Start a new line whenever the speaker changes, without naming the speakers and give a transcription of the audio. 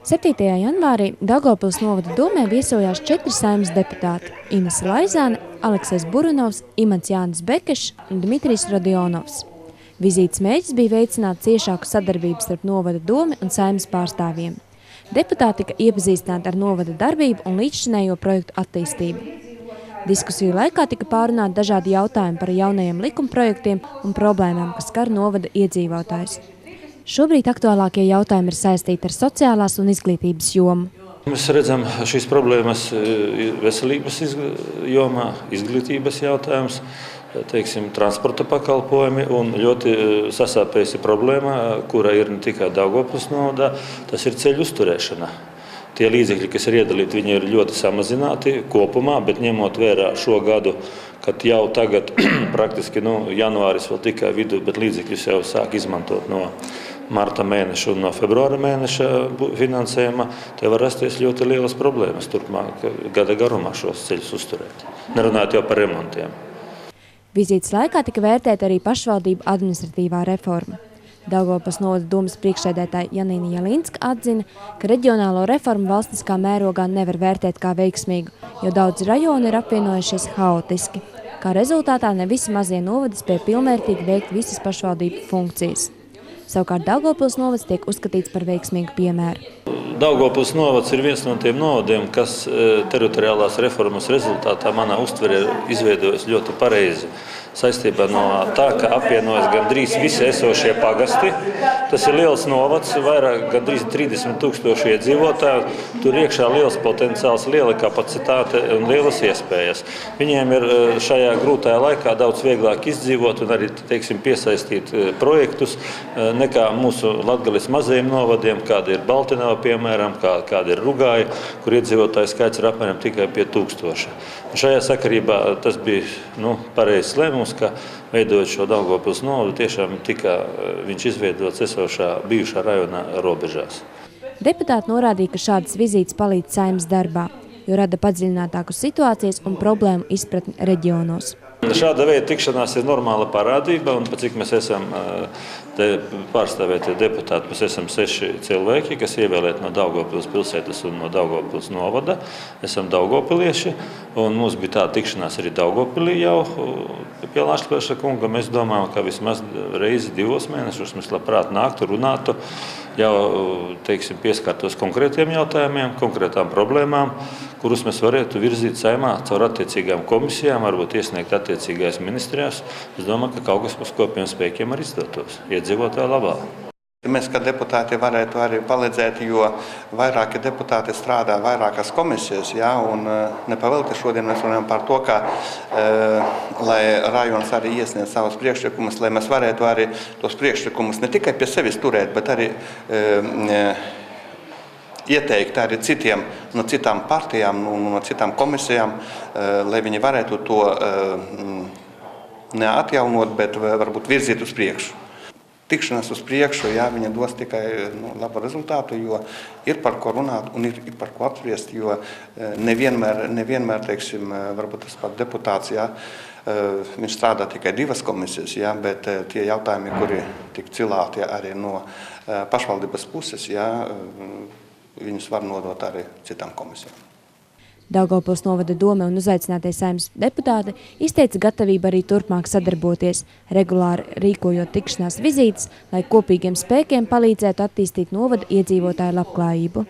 7. janvārī Daugavpils novada domē viesojās 4 saeimas deputāti – Inese Laizāne, Aleksejs Burunovs, Imants Jānis Bekešs un Dmitrijs Rodionovs. Vizītes mērķis bija veicināt ciešāku sadarbību starp novada domi un saeimas pārstāvjiem. Deputāti tika iepazīstināti ar novada darbību un līdzšinējo projektu attīstību. Diskusiju laikā tika pārunāti dažādi jautājumi par jaunajiem likumprojektiem un problēmām, kas skar novada iedzīvotājus. Šobrīd aktuālākie jautājumi ir saistīti ar sociālās un izglītības jomu.
Mēs redzam šīs problēmas veselības jomā, izglītības jautājums, transporta pakalpojumi un ļoti sasāpējusi problēma, kura ir ne tikai Daugavpils novadā, tas ir ceļu uzturēšana. Tie līdzekļi, kas ir iedalīti, viņi ir ļoti samazināti kopumā, bet ņemot vērā šo gadu, kad jau tagad praktiski janvāris vēl tikai vidū, bet līdzekļus jau sāk izmantot no marta mēneša un no februāra mēneša finansējuma, te var rasties ļoti lielas problēmas turpmāk gada garumā šos ceļus uzturēt, nerunājot jau par remontiem.
Vizītes laikā tika vērtēta arī pašvaldību administratīvā reforma. Daugavpils novada domes priekšsēdētāja Janīna Jelinska atzina, ka reģionālo reformu valstiskā mērogā nevar vērtēt kā veiksmīgu, jo daudzi rajoni ir apvienojušies haotiski. Kā rezultātā ne visi mazie novadi spēja pilnvērtīgi veikt visas pašvaldību funkcijas. Savukārt Daugavpils novads tiek uzskatīts par veiksmīgu piemēru.
Daugavpils novads ir viens no tiem novadiem, kas teritoriālās reformas rezultātā manā uztverē izveidojas ļoti pareizi. Saistībā no tā, ka apvienojas gandrīz visi esošie pagasti. Tas ir liels novads, vairāk gandrīz 30 000 iedzīvotāju. Tur iekšā liels potenciāls, liela kapacitāte un lielas iespējas. Viņiem ir šajā grūtajā laikā daudz vieglāk izdzīvot un arī, piesaistīt projektus nekā mūsu Latgales mazajiem novadiem, kāda ir Baltinava, piemēram, kāda ir Rugāja, kur iedzīvotāju skaits ir apmēram tikai pie 1000. Šajā sakarībā tas bija pareizs lēmums, ka veidojot šo Daugavpils novadu, tiešām tika viņš izveidots esošā bijušā rajona robežās.
Deputāti norādīja, ka šādas vizītes palīdz saeimas darbā, jo rada padziļinātāku situācijas un problēmu izpratni reģionos.
Šāda veida tikšanās ir normāla parādība, un cik mēs esam pārstāvētie deputāti, mēs esam 6 cilvēki, kas ievēlēti no Daugavpils pilsētas un no Daugavpils novada. Esam daugavpilieši, un mums bija tāda tikšanās arī Daugavpilī jau pie Lašplēša kunga. Mēs domājam, ka vismaz reizi 2 mēnešus mēs labprāt nāktu, runātu, jau pieskārtos konkrētiem jautājumiem, konkrētām problēmām, kurus mēs varētu virzīt saimā caur attiecīgām komisijām, varbūt iesniegt attiecīgais ministrijās. Es domāju, ka kaut kas uz kopiem spēkiem arī izdotos, iedzīvotāju labā.
Mēs, kā deputāti, varētu arī palīdzēt, jo vairāki deputāti strādā vairākas komisijas, un nepavēlti šodien mēs runājam par to, ka, lai rajons arī iesniedz savus priekšlikumus, lai mēs varētu arī tos priekšlikumus ne tikai pie sevis turēt, bet arī ieteikt arī citiem, no citām partijām, no citām komisijām, lai viņi varētu to neatjaunot, bet varbūt virzīt uz priekšu. Tikšanās uz priekšu, viņa dos tikai labu rezultātu, jo ir par ko runāt un ir par ko apspriest, jo nevienmēr, varbūt tas pat deputāts, viņš strādā tikai 2 komisijas, bet tie jautājumi, kuri tik cilāti arī no pašvaldības puses, viņus var nodot arī citām komisijām.
Daugavpils novada dome un uzaicinātie saeimas deputāti izteica gatavību arī turpmāk sadarboties, regulāri rīkojot tikšanās vizītes, lai kopīgiem spēkiem palīdzētu attīstīt novada iedzīvotāju labklājību.